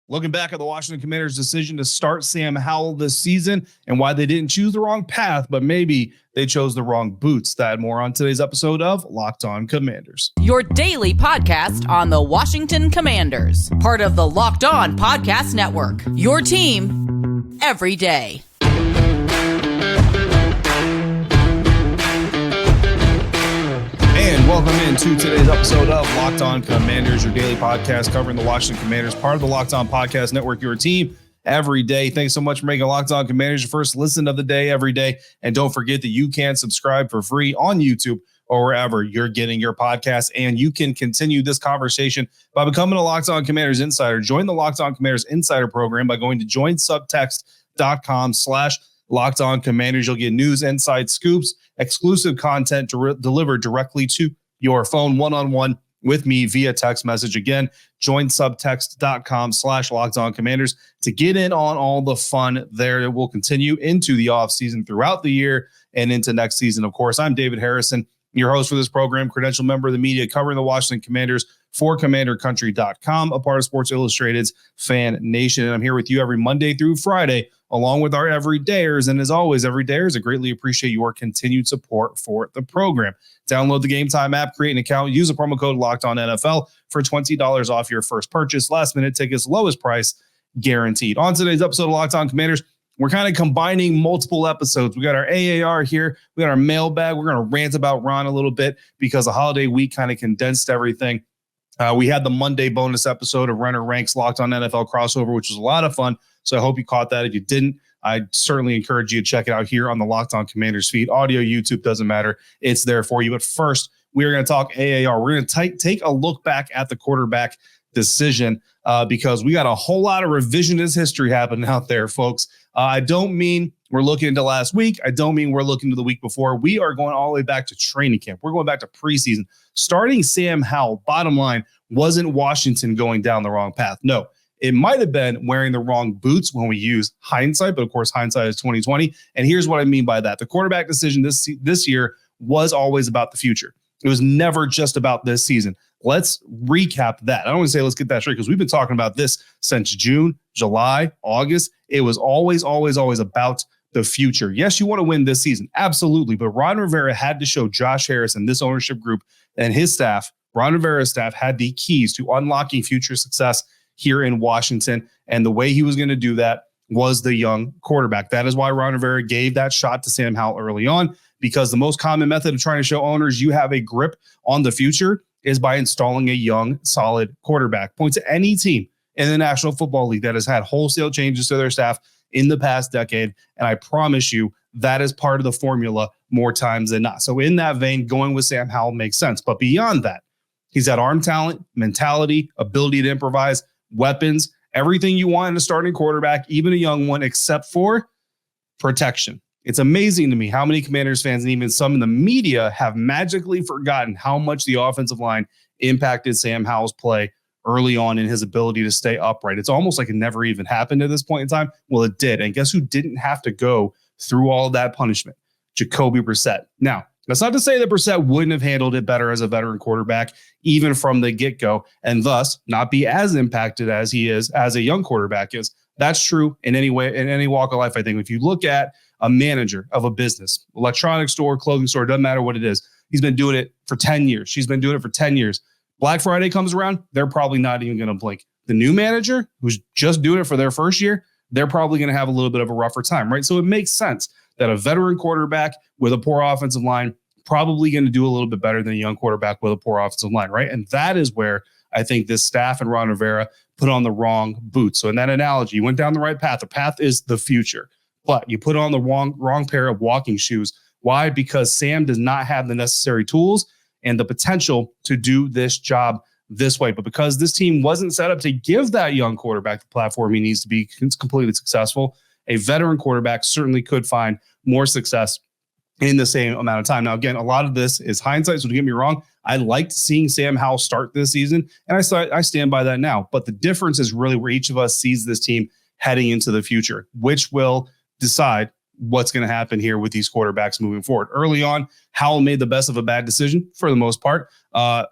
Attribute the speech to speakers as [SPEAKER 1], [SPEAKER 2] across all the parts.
[SPEAKER 1] Looking back at the Washington Commanders' decision to start Sam Howell this season and why they didn't choose the wrong path, but maybe they chose the wrong boots. That and more on today's episode of Locked On Commanders.
[SPEAKER 2] Your daily podcast on the Washington Commanders. Part of the Locked On Podcast Network. Your team every day.
[SPEAKER 1] And welcome into today's episode of Locked On Commanders, your daily podcast covering the Washington Commanders, part of the Locked On Podcast Network, your team every day. Thanks so much for making Locked On Commanders your first listen of the day every day. And don't forget that you can subscribe for free on YouTube or wherever you're getting your podcasts. And you can continue this conversation by becoming a Locked On Commanders Insider. Join the Locked On Commanders Insider program by going to joinsubtext.com/Locked On Commanders. You'll get news, insights, scoops, exclusive content delivered directly to your phone one-on-one with me via text message. Again, join subtext.com/Locked On Commanders to get in on all the fun there. It will continue into the offseason throughout the year and into next season. Of course, I'm David Harrison, your host for this program, credentialed member of the media covering the Washington Commanders for CommanderCountry.com, a part of Sports Illustrated's FanNation. And I'm here with you every Monday through Friday, along with our everydayers. And as always, everydayers, I greatly appreciate your continued support for the program. Download the Game Time app, create an account, use the promo code LOCKEDONNFL for $20 off your first purchase. Last minute tickets, lowest price guaranteed. On today's episode of Locked On Commanders, we're kind of combining multiple episodes. We got our AAR here. We got our mailbag. We're going to rant about Ron a little bit because the holiday week kind of condensed everything. We had the Monday bonus episode of Renner Ranks Locked On NFL crossover, which was a lot of fun. So I hope you caught that. If you didn't, I certainly encourage you to check it out here on the Locked On Commanders feed. Audio, YouTube, doesn't matter. It's there for you. But first, we are going to talk AAR. We're going to take a look back at the quarterback decision because we got a whole lot of revisionist history happening out there, folks. I don't mean we're looking into last week. I don't mean we're looking to the week before. We are going all the way back to training camp. We're going back to preseason. Starting Sam Howell, bottom line, wasn't Washington going down the wrong path. No, it might have been wearing the wrong boots when we use hindsight, but of course, hindsight is 2020. And here's what I mean by that. The quarterback decision this year was always about the future. It was never just about this season. Let's recap that. I don't want to say let's get that straight because we've been talking about this since June, July, August. It was always about the future. Yes, you want to win this season. Absolutely. But Ron Rivera had to show Josh Harris and this ownership group and his staff, Ron Rivera's staff, had the keys to unlocking future success here in Washington. And the way he was going to do that was the young quarterback. That is why Ron Rivera gave that shot to Sam Howell early on, because the most common method of trying to show owners you have a grip on the future is by installing a young, solid quarterback. Point to any team in the National Football League that has had wholesale changes to their staff in the past decade. And I promise you that is part of the formula more times than not. So in that vein, going with Sam Howell makes sense. But beyond that, he's had arm talent, mentality, ability to improvise, weapons, everything you want in a starting quarterback, even a young one, except for protection. It's amazing to me how many Commanders fans and even some in the media have magically forgotten how much the offensive line impacted Sam Howell's play early on in his ability to stay upright. It's almost like it never even happened at this point in time. Well, it did. And guess who didn't have to go through all of that punishment? Jacoby Brissett. Now, that's not to say that Brissett wouldn't have handled it better as a veteran quarterback, even from the get-go, and thus not be as impacted as he is as a young quarterback is. That's true in any way, in any walk of life. I think if you look at a manager of a business, electronics store, clothing store, doesn't matter what it is, he's been doing it for 10 years. She's been doing it for 10 years. Black Friday comes around, they're probably not even going to blink. The new manager who's just doing it for their first year, they're probably going to have a little bit of a rougher time, right? So it makes sense that a veteran quarterback with a poor offensive line probably going to do a little bit better than a young quarterback with a poor offensive line, right? And that is where I think this staff and Ron Rivera put on the wrong boots. So in that analogy, you went down the right path. The path is the future, but you put on the wrong pair of walking shoes. Why? Because Sam does not have the necessary tools and the potential to do this job this way. But because this team wasn't set up to give that young quarterback the platform he needs to be completely successful, a veteran quarterback certainly could find more success in the same amount of time. Now, again, a lot of this is hindsight, so don't get me wrong. I liked seeing Sam Howell start this season, and I stand by that now. But the difference is really where each of us sees this team heading into the future, which will decide what's going to happen here with these quarterbacks moving forward. Early on, Howell made the best of a bad decision for the most part,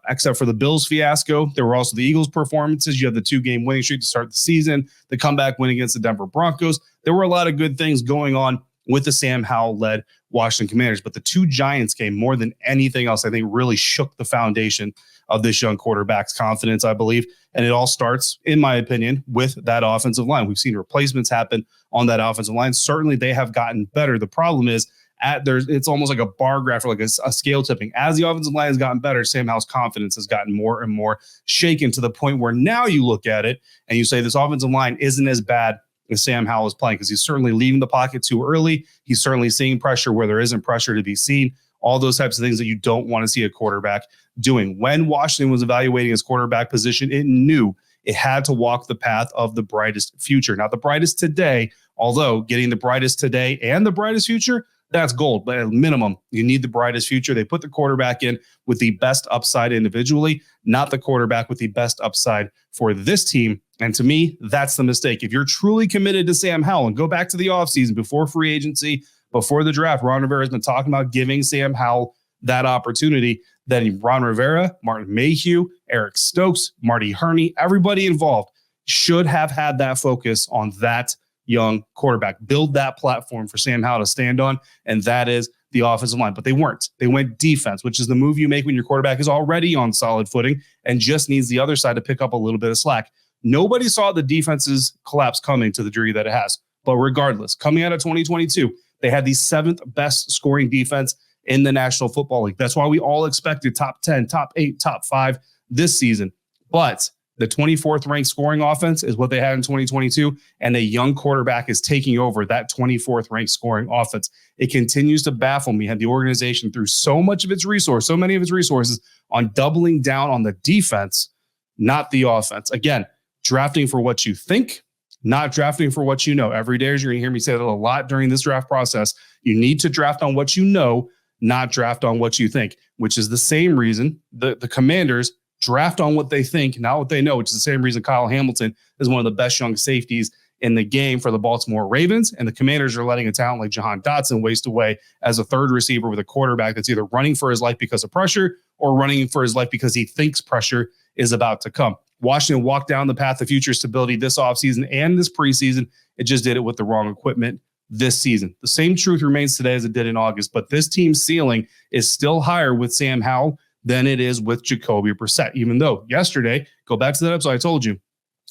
[SPEAKER 1] except for the Bills fiasco. There were also the Eagles performances. You have the 2-game winning streak to start the season, the comeback win against the Denver Broncos. There were a lot of good things going on with the Sam Howell-led Washington Commanders, but the 2 Giants game, more than anything else, I think really shook the foundation of this young quarterback's confidence, I believe. And it all starts, in my opinion, with that offensive line. We've seen replacements happen on that offensive line. Certainly they have gotten better. The problem is it's almost like a bar graph or like a scale tipping. As the offensive line has gotten better, Sam Howell's confidence has gotten more and more shaken to the point where now you look at it and you say this offensive line isn't as bad as Sam Howell is playing, because he's certainly leaving the pocket too early. He's certainly seeing pressure where there isn't pressure to be seen. All those types of things that you don't want to see a quarterback doing. When Washington was evaluating his quarterback position, it knew it had to walk the path of the brightest future. Not the brightest today, although getting the brightest today and the brightest future, that's gold. But at minimum, you need the brightest future. They put the quarterback in with the best upside individually, not the quarterback with the best upside for this team. And to me, that's the mistake. If you're truly committed to Sam Howell, and go back to the offseason before free agency, before the draft, Ron Rivera has been talking about giving Sam Howell that opportunity. Then Ron Rivera, Martin Mayhew, Eric Stokes, Marty Herney, everybody involved should have had that focus on that young quarterback. Build that platform for Sam Howell to stand on, and that is the offensive line. But they weren't. They went defense, which is the move you make when your quarterback is already on solid footing and just needs the other side to pick up a little bit of slack. Nobody saw the defense's collapse coming to the degree that it has. But regardless, coming out of 2022, they had the 7th best scoring defense in the National Football League. That's why we all expected top 10, top 8, top 5 this season. But the 24th ranked scoring offense is what they had in 2022, and a young quarterback is taking over that 24th ranked scoring offense. It continues to baffle me how the organization threw so many of its resources on doubling down on the defense, not the offense. Again, drafting for what you think, not drafting for what you know. Every day, you're going to hear me say that a lot during this draft process. You need to draft on what you know, not draft on what you think, which is the same reason the Commanders draft on what they think, not what they know, which is the same reason Kyle Hamilton is one of the best young safeties in the game for the Baltimore Ravens. And the Commanders are letting a talent like Jahan Dotson waste away as a third receiver with a quarterback that's either running for his life because of pressure or running for his life because he thinks pressure is about to come. Washington walked down the path of future stability this offseason and this preseason. It just did it with the wrong equipment this season. The same truth remains today as it did in August, but this team's ceiling is still higher with Sam Howell than it is with Jacoby Brissett. Even though yesterday, go back to that episode I told you,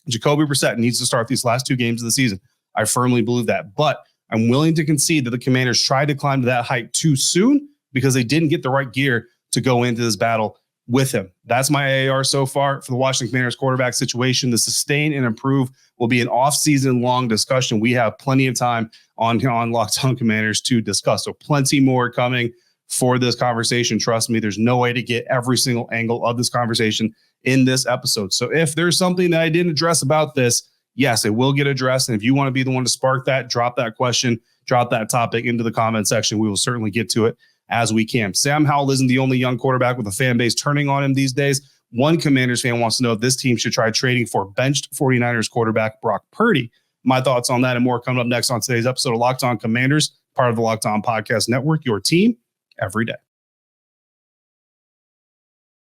[SPEAKER 1] Jacoby Brissett needs to start these last 2 games of the season. I firmly believe that, but I'm willing to concede that the Commanders tried to climb to that height too soon because they didn't get the right gear to go into this battle with him. That's my AAR so far for the Washington Commanders quarterback situation. The sustain and improve will be an off-season long discussion. We have plenty of time on Locked On Commanders to discuss. So plenty more coming for this conversation. Trust me, there's no way to get every single angle of this conversation in this episode. So if there's something that I didn't address about this, yes, it will get addressed. And if you want to be the one to spark that, drop that question, drop that topic into the comment section. We will certainly get to it as we can. Sam Howell isn't the only young quarterback with a fan base turning on him these days. One Commanders fan wants to know if this team should try trading for benched 49ers quarterback Brock Purdy. My thoughts on that and more coming up next on today's episode of Locked On Commanders, part of the Locked On Podcast Network, your team every day.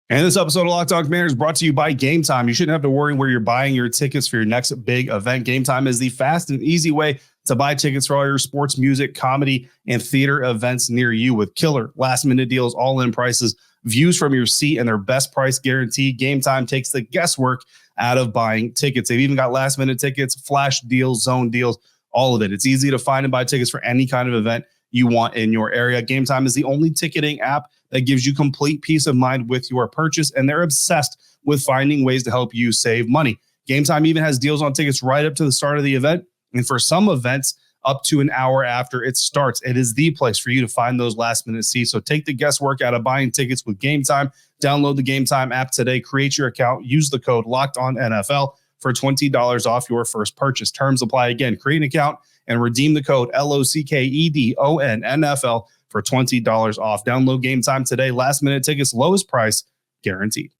[SPEAKER 1] And this episode of Locked On Commanders is brought to you by Game Time. You shouldn't have to worry where you're buying your tickets for your next big event. Game Time is the fast and easy way to buy tickets for all your sports, music, comedy, and theater events near you with killer last-minute deals, all-in prices, views from your seat, and their best price guarantee. Game Time takes the guesswork out of buying tickets. They've even got last-minute tickets, flash deals, zone deals, all of it. It's easy to find and buy tickets for any kind of event you want in your area. Game Time is the only ticketing app that gives you complete peace of mind with your purchase, and they're obsessed with finding ways to help you save money. Game Time even has deals on tickets right up to the start of the event, and for some events, up to an hour after it starts. It is the place for you to find those last-minute seats. So take the guesswork out of buying tickets with Game Time. Download the Game Time app today. Create your account. Use the code LOCKEDONNFL for $20 off your first purchase. Terms apply. Again, create an account and redeem the code LOCKEDONNFL for $20 off. Download Game Time today. Last-minute tickets, lowest price, guaranteed.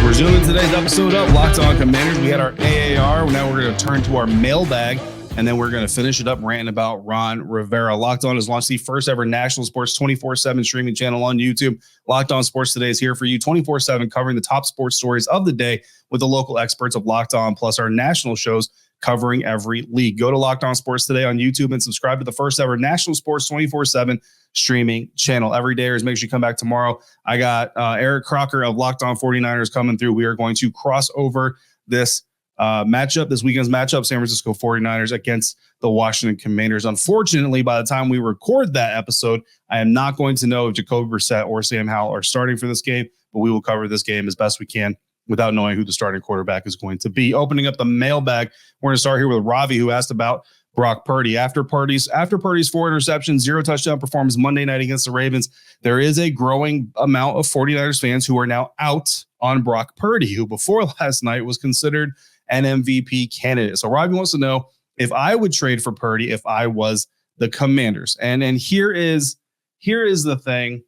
[SPEAKER 1] Resuming today's episode of Locked On Commanders. We had our AAR. Now we're going to turn to our mailbag, and then we're going to finish it up ranting about Ron Rivera. Locked On has launched the first ever national sports 24/7 streaming channel on YouTube. Locked On Sports Today is here for you 24/7, covering the top sports stories of the day with the local experts of Locked On, plus our national shows covering every league. Go to Locked On Sports Today on YouTube and subscribe to the first ever national sports 24/7 streaming channel. Every day, make sure you come back tomorrow. I got Eric Crocker of Locked On 49ers coming through. We are going to cross over this this weekend's matchup, San Francisco 49ers against the Washington Commanders. Unfortunately, by the time we record that episode, I am not going to know if Jacoby Brissett or Sam Howell are starting for this game, but we will cover this game as best we can without knowing who the starting quarterback is going to be. Opening up the mailbag, we're going to start here with Ravi, who asked about Brock Purdy. After Purdy's 4 interceptions, 0 touchdown performance Monday night against the Ravens, there is a growing amount of 49ers fans who are now out on Brock Purdy, who before last night was considered an MVP candidate. So Ravi wants to know if I would trade for Purdy if I was the Commanders. And here is the thing.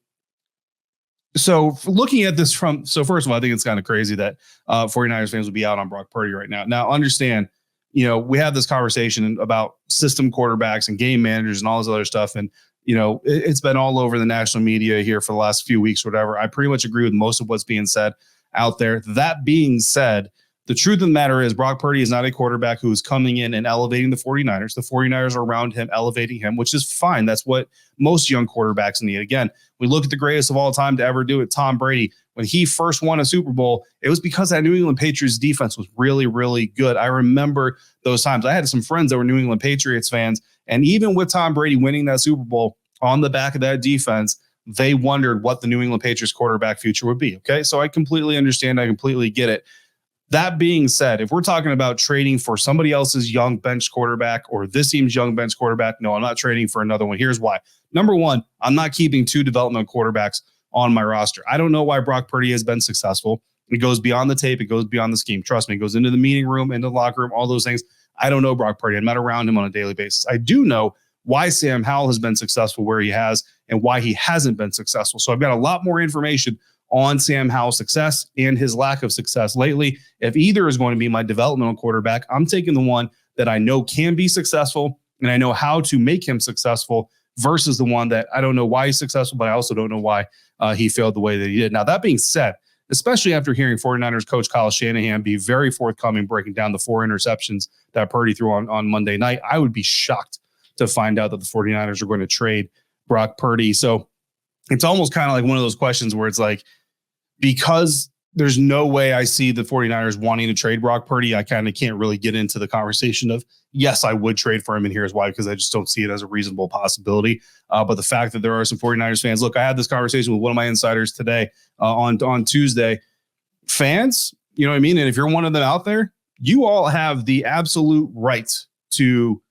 [SPEAKER 1] So looking at this first of all, I think it's kind of crazy that 49ers fans would be out on Brock Purdy right now. Now, understand, we have this conversation about system quarterbacks and game managers and all this other stuff. And, it's been all over the national media here for the last few weeks, whatever. I pretty much agree with most of what's being said out there. That being said, the truth of the matter is Brock Purdy is not a quarterback who is coming in and elevating the 49ers. The 49ers are around him, elevating him, which is fine. That's what most young quarterbacks need. Again, we look at the greatest of all time to ever do it, Tom Brady. When he first won a Super Bowl, it was because that New England Patriots defense was really, really good. I remember those times. I had some friends that were New England Patriots fans, and even with Tom Brady winning that Super Bowl on the back of that defense, they wondered what the New England Patriots quarterback future would be. Okay, so I completely understand. I completely get it. That being said, if we're talking about trading for somebody else's young bench quarterback or this team's young bench quarterback, no, I'm not trading for another one. Here's why. Number one, I'm not keeping 2 development quarterbacks on my roster. I don't know why Brock Purdy has been successful. It goes beyond the tape. It goes beyond the scheme. Trust me, it goes into the meeting room, into the locker room, all those things. I don't know Brock Purdy. I'm not around him on a daily basis. I do know why Sam Howell has been successful where he has and why he hasn't been successful. So I've got a lot more information on Sam Howell's success and his lack of success lately. If either is going to be my developmental quarterback, I'm taking the one that I know can be successful and I know how to make him successful versus the one that I don't know why he's successful, but I also don't know why he failed the way that he did. Now, that being said, especially after hearing 49ers coach Kyle Shanahan be very forthcoming, breaking down the 4 interceptions that Purdy threw on Monday night, I would be shocked to find out that the 49ers are going to trade Brock Purdy. So it's almost kind of like one of those questions where it's like, because there's no way I see the 49ers wanting to trade Brock Purdy, I kind of can't really get into the conversation of, yes, I would trade for him, and here's why, because I just don't see it as a reasonable possibility. But the fact that there are some 49ers fans, look, I had this conversation with one of my insiders today on Tuesday. Fans, you know what I mean? And if you're one of them out there, you all have the absolute right to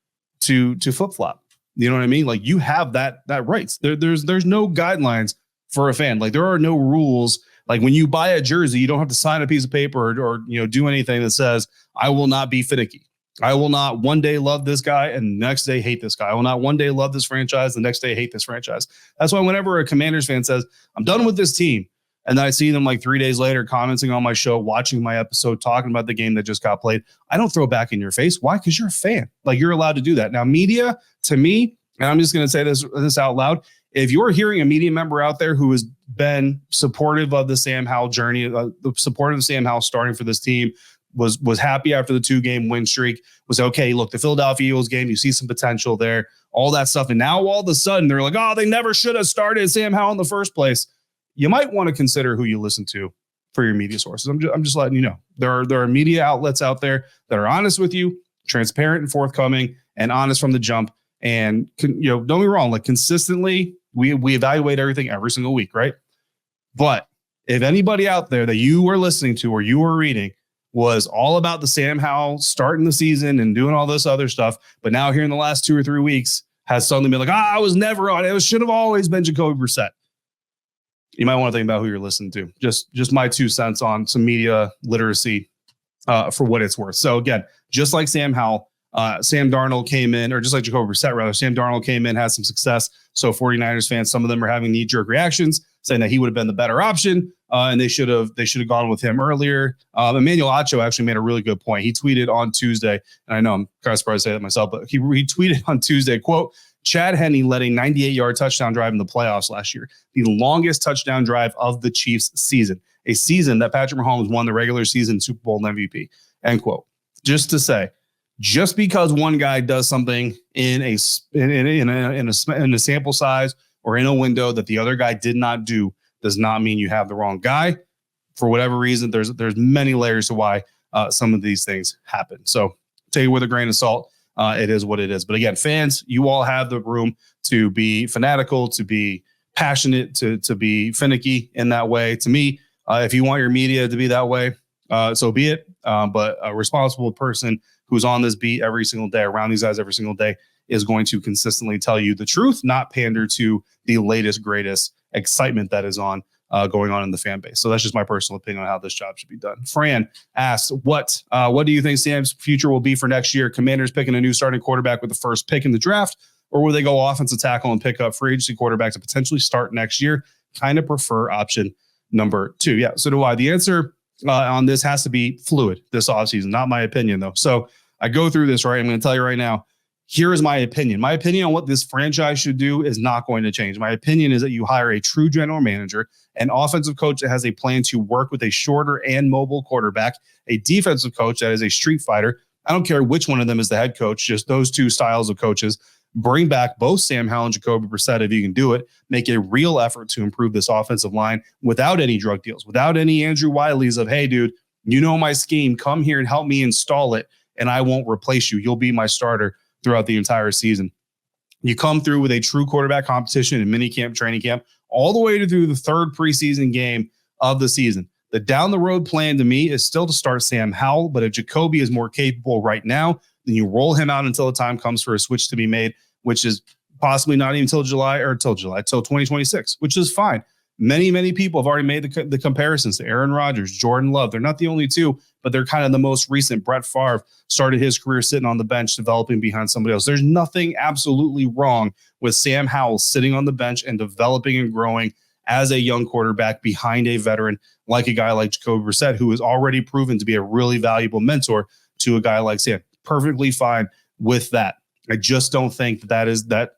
[SPEAKER 1] flip-flop. You know what I mean? Like, you have that right. There's no guidelines for a fan. Like, there are no rules. Like, when you buy a jersey, you don't have to sign a piece of paper or do anything that says, I will not be finicky. I will not one day love this guy and the next day hate this guy. I will not one day love this franchise, the next day hate this franchise. That's why whenever a Commanders fan says, I'm done with this team, and then I see them like 3 days later commenting on my show, watching my episode, talking about the game that just got played, I don't throw back in your face. Why? Because you're a fan. Like, you're allowed to do that. Now, media, to me, and I'm just going to say this out loud, if you're hearing a media member out there who has been supportive of the Sam Howell journey, supportive of Sam Howell starting for this team, was happy after the 2-game win streak, was okay, look, the Philadelphia Eagles game, you see some potential there, all that stuff. And now all of a sudden they're like, oh, they never should have started Sam Howell in the first place. You might want to consider who you listen to for your media sources. I'm just letting you know. There are media outlets out there that are honest with you, transparent and forthcoming, and honest from the jump. And don't get me wrong, like, consistently, we evaluate everything every single week, right? But if anybody out there that you were listening to or you were reading was all about the Sam Howell starting the season and doing all this other stuff, but now here in the last 2 or 3 weeks has suddenly been like, I was never on it. It should have always been Jacoby Brissett. You might want to think about who you're listening to. Just my 2 cents on some media literacy for what it's worth. So again, just like Sam Howell, Sam Darnold came in, or just like Jacoby Brissett, rather, Sam Darnold came in, had some success. So 49ers fans, some of them are having knee-jerk reactions, saying that he would have been the better option. and they should have gone with him earlier. Emmanuel Acho actually made a really good point. He tweeted on Tuesday, and I know I'm kind of surprised to say that myself, but he tweeted on Tuesday, quote, Chad Henne led a 98-yard touchdown drive in the playoffs last year, the longest touchdown drive of the Chiefs season, a season that Patrick Mahomes won the regular season Super Bowl MVP, end quote. Just to say, just because one guy does something in a sample size or in a window that the other guy did not do does not mean you have the wrong guy. For whatever reason, there's many layers to why some of these things happen. So take it with a grain of salt. It is what it is. But again, fans, you all have the room to be fanatical, to be passionate, to be finicky in that way. To me, if you want your media to be that way, so be it. But a responsible person who's on this beat every single day, around these guys every single day, is going to consistently tell you the truth, not pander to the latest, greatest excitement that is going on in the fan base. So that's just my personal opinion on how this job should be done. Fran asks, what do you think Sam's future will be for next year? Commanders picking a new starting quarterback with the first pick in the draft, or will they go offensive tackle and pick up free agency quarterback to potentially start next year? Kind of prefer option number 2. Yeah, so do I. The answer on this has to be fluid this offseason, not my opinion, though. So I go through this, right? I'm going to tell you right now, here is my opinion. My opinion on what this franchise should do is not going to change. My opinion is that you hire a true general manager, an offensive coach that has a plan to work with a shorter and mobile quarterback, a defensive coach that is a street fighter. I don't care which one of them is the head coach, just those two styles of coaches. Bring back both Sam Howell and Jacoby Brissett if you can do it. Make a real effort to improve this offensive line without any drug deals, without any Andrew Wileys of, hey, dude, you know my scheme. Come here and help me install it, and I won't replace you. You'll be my starter throughout the entire season. You come through with a true quarterback competition in minicamp, training camp, all the way through the third preseason game of the season. The down the road plan to me is still to start Sam Howell, but if Jacoby is more capable right now, then you roll him out until the time comes for a switch to be made, which is possibly not even till 2026, which is fine. Many people have already made the comparisons to Aaron Rodgers, Jordan Love. They're not the only two, but they're kind of the most recent. Brett Favre started his career sitting on the bench, developing behind somebody else. There's nothing absolutely wrong with Sam Howell sitting on the bench and developing and growing as a young quarterback behind a veteran like a guy like Jacoby Brissett, who has already proven to be a really valuable mentor to a guy like Sam. Perfectly fine with that. I just don't think that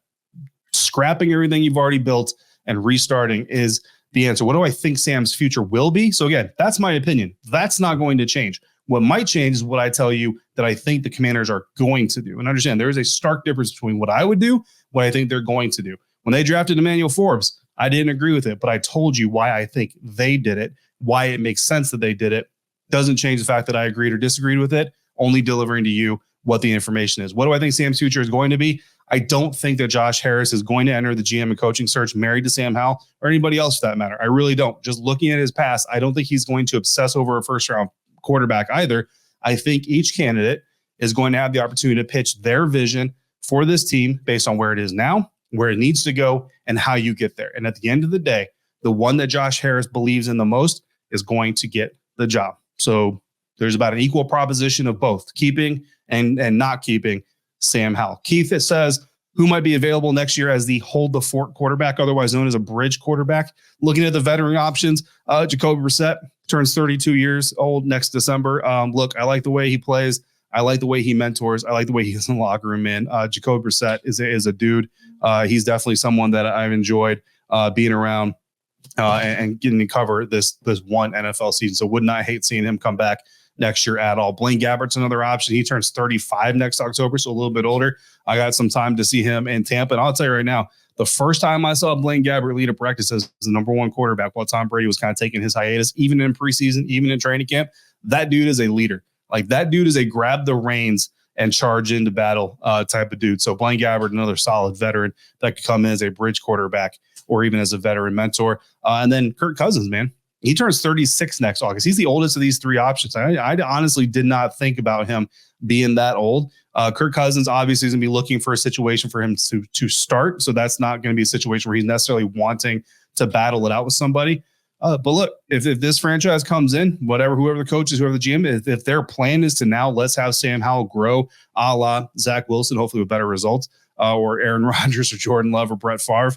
[SPEAKER 1] scrapping everything you've already built and restarting is the answer. What do I think Sam's future will be? So again, that's my opinion. That's not going to change. What might change is what I tell you that I think the Commanders are going to do. And understand, there is a stark difference between what I would do, what I think they're going to do. When they drafted Emmanuel Forbes, I didn't agree with it, but I told you why I think they did it, why it makes sense that they did it. Doesn't change the fact that I agreed or disagreed with it, only delivering to you what the information is. What do I think Sam's future is going to be? I don't think that Josh Harris is going to enter the GM and coaching search married to Sam Howell or anybody else for that matter. I really don't. Just looking at his past, I don't think he's going to obsess over a first-round quarterback either. I think each candidate is going to have the opportunity to pitch their vision for this team based on where it is now, where it needs to go, and how you get there. And at the end of the day, the one that Josh Harris believes in the most is going to get the job. So there's about an equal proposition of both keeping and not keeping Sam Howell. Keith, it says, who might be available next year as the hold the fort quarterback, otherwise known as a bridge quarterback? Looking at the veteran options, Jacoby Brissett turns 32 years old next December. Look, I like the way he plays. I like the way he mentors. I like the way he is in the locker room, man. Jacoby Brissett is a dude. He's definitely someone that I've enjoyed being around and getting to cover this one NFL season. So would not hate seeing him come back next year at all. Blaine Gabbert's another option. He turns 35 next October, so a little bit older. I got some time to see him in Tampa. And I'll tell you right now, the first time I saw Blaine Gabbert lead a practice as the number one quarterback while Tom Brady was kind of taking his hiatus, even in preseason, even in training camp, that dude is a leader. Like that dude is a grab the reins and charge into battle type of dude. So Blaine Gabbert, another solid veteran that could come in as a bridge quarterback or even as a veteran mentor. And then Kirk Cousins, man. He turns 36 next August. He's the oldest of these three options. I honestly did not think about him being that old. Kirk Cousins obviously is going to be looking for a situation for him to start. So that's not going to be a situation where he's necessarily wanting to battle it out with somebody. But look, if this franchise comes in, whoever the coach is, whoever the GM, if their plan is to now let's have Sam Howell grow a la Zach Wilson, hopefully with better results, or Aaron Rodgers or Jordan Love or Brett Favre,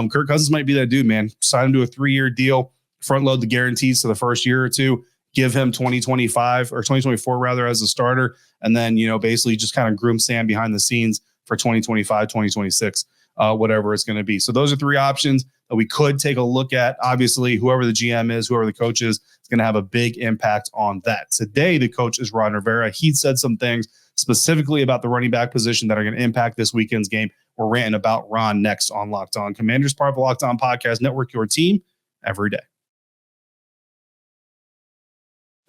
[SPEAKER 1] Kirk Cousins might be that dude, man. Sign him to a 3-year deal. front load the guarantees to the first year or two, give him 2025 or 2024 rather as a starter, and then, basically just kind of groom Sam behind the scenes for 2025, 2026, whatever it's going to be. So those are three options that we could take a look at. Obviously, whoever the GM is, whoever the coach is going to have a big impact on that. Today, the coach is Ron Rivera. He said some things specifically about the running back position that are going to impact this weekend's game. We're ranting about Ron next on Locked On Commanders, part of the Locked On Podcast Network, your team every day.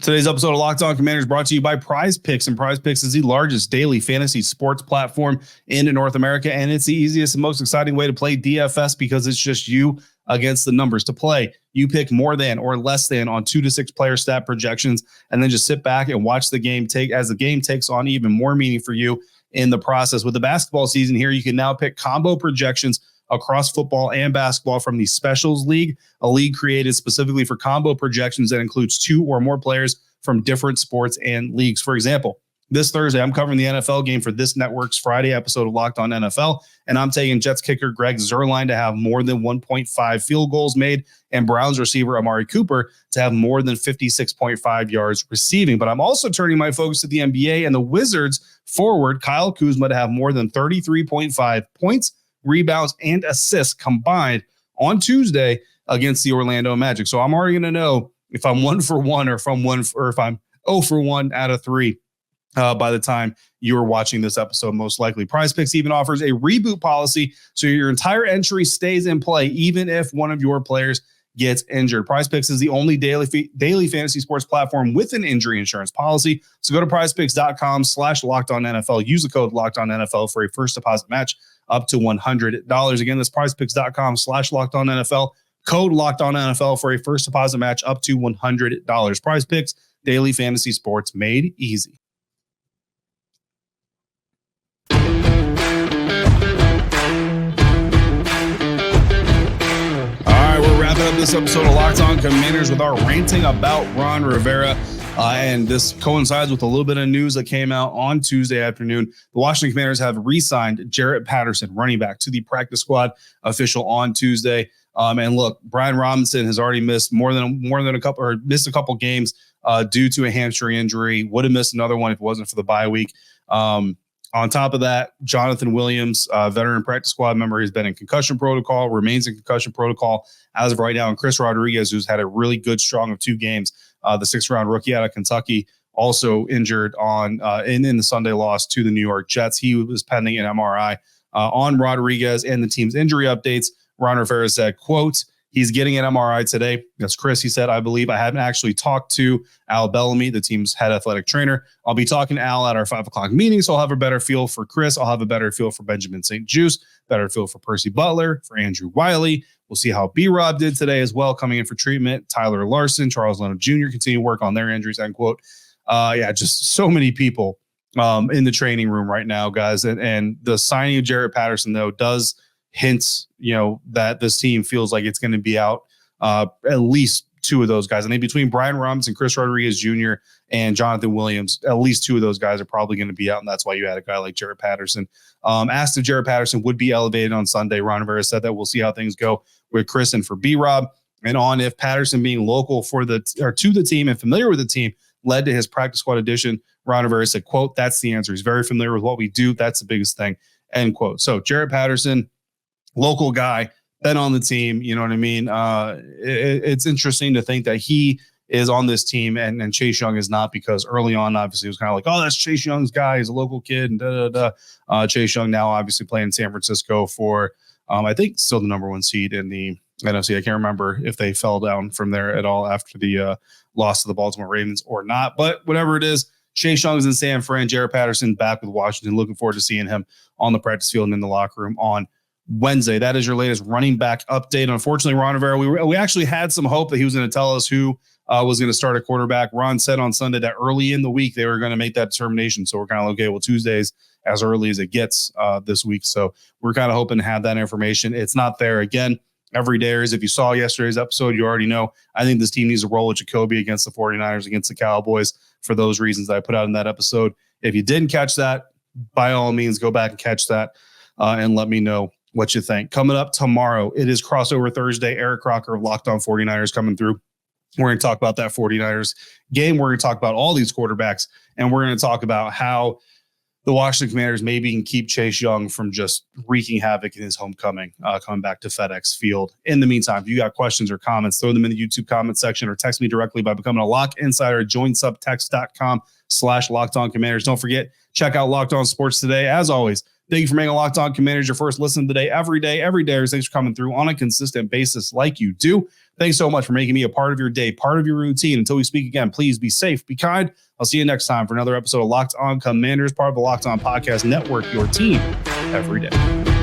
[SPEAKER 1] Today's episode of Locked On Commanders brought to you by Prize Picks, and Prize Picks is the largest daily fantasy sports platform in North America, and it's the easiest and most exciting way to play DFS because it's just you against the numbers. To play, you pick more than or less than on 2 to 6 player stat projections, and then just sit back and watch the game as the game takes on even more meaning for you in the process. With the basketball season here, you can now pick combo projections across football and basketball from the Specials League, a league created specifically for combo projections that includes 2 or more players from different sports and leagues. For example, this Thursday, I'm covering the NFL game for this network's Friday episode of Locked On NFL, and I'm taking Jets kicker Greg Zuerlein to have more than 1.5 field goals made and Browns receiver Amari Cooper to have more than 56.5 yards receiving. But I'm also turning my focus to the NBA and the Wizards forward Kyle Kuzma to have more than 33.5 points, rebounds, and assists combined on Tuesday against the Orlando Magic. So I'm already going to know if I'm 1 for 1 or if I'm 0 for 1 out of 3 by the time you are watching this episode, most likely. Prize Picks even offers a reboot policy, so your entire entry stays in play even if one of your players gets injured. Prize Picks is the only daily fantasy sports platform with an injury insurance policy. So go to prizepicks.com/LockedOnNFL. Use the code LockedOnNFL for a first deposit match up to $100. Again, that's prizepicks.com/LockedOnNFL. Code LockedOnNFL for a first deposit match up to $100. Prize Picks, daily fantasy sports made easy. We're wrapping up this episode of Locked On Commanders with our ranting about Ron Rivera. And this coincides with a little bit of news that came out on Tuesday afternoon. The Washington Commanders have re-signed Jarrett Patterson, running back, to the practice squad official on Tuesday. And look, Brian Robinson has already missed missed a couple games due to a hamstring injury. Would have missed another one if it wasn't for the bye week. On top of that, Jonathan Williams, veteran practice squad member, has been in concussion protocol, remains in concussion protocol as of right now. And Chris Rodriguez, who's had a really good strong of 2 games, the 6th-round rookie out of Kentucky, also injured in the Sunday loss to the New York Jets. He was pending an MRI on Rodriguez. And the team's injury updates, Ron Rivera said, quote, "He's getting an MRI today." That's Chris. He said, "I believe I haven't actually talked to Al Bellamy, the team's head athletic trainer. I'll be talking to Al at our 5 o'clock meeting, so I'll have a better feel for Chris. I'll have a better feel for Benjamin St. Juice, better feel for Percy Butler, for Andrew Wiley. We'll see how B-Rob did today as well, coming in for treatment. Tyler Larson, Charles Leno Jr. continue to work on their injuries," end quote. Just so many people in the training room right now, guys. And the signing of Jarrett Patterson, though, does hints, that this team feels like it's going to be out at least 2 of those guys. I think between Brian Robinson, Chris Rodriguez Jr., and Jonathan Williams, at least 2 of those guys are probably going to be out, and that's why you had a guy like Jarrett Patterson. Asked if Jarrett Patterson would be elevated on Sunday, Ron Rivera said that we'll see how things go with Chris and for B-Rob, and on if Patterson being local to the team and familiar with the team led to his practice squad addition. Ron Rivera said, quote, "That's the answer. He's very familiar with what we do. That's the biggest thing," end quote. So Jarrett Patterson, local guy, been on the team, you know what I mean? It's interesting to think that he is on this team and Chase Young is not, because early on, obviously, it was kind of like, oh, that's Chase Young's guy. He's a local kid. And Chase Young now obviously playing in San Francisco for, I think, still the number 1 seed in the NFC. I can't remember if they fell down from there at all after the loss to the Baltimore Ravens or not. But whatever it is, Chase Young is in San Fran. Jarrett Patterson back with Washington. Looking forward to seeing him on the practice field and in the locker room on Wednesday. That is your latest running back update. Unfortunately, Ron Rivera, we actually had some hope that he was going to tell us who was going to start a quarterback. Ron said on Sunday that early in the week they were going to make that determination. So we're kind of okay. Well, Tuesday's as early as it gets this week. So we're kind of hoping to have that information. It's not there again. Every day, if you saw yesterday's episode, you already know. I think this team needs to roll with Jacoby against the 49ers, against the Cowboys, for those reasons that I put out in that episode. If you didn't catch that, by all means, go back and catch that and let me know what you think. Coming up tomorrow, it is Crossover Thursday. Eric Crocker of Locked On 49ers coming through We're going to talk about that 49ers game. We're going to talk about all these quarterbacks, and we're going to talk about how the Washington Commanders maybe can keep Chase Young from just wreaking havoc in his homecoming, coming back to FedEx Field. In the meantime, if you got questions or comments, throw them in the YouTube comment section or text me directly by becoming a Lock Insider. Join subtext.com/LockedOnCommanders. Don't forget, check out Locked On Sports today. As always, thank you for making Locked On Commanders your first listen today, every day. Thanks for coming through on a consistent basis like you do. Thanks so much for making me a part of your day, part of your routine. Until we speak again, please be safe, be kind. I'll see you next time for another episode of Locked On Commanders, part of the Locked On Podcast Network, your team every day.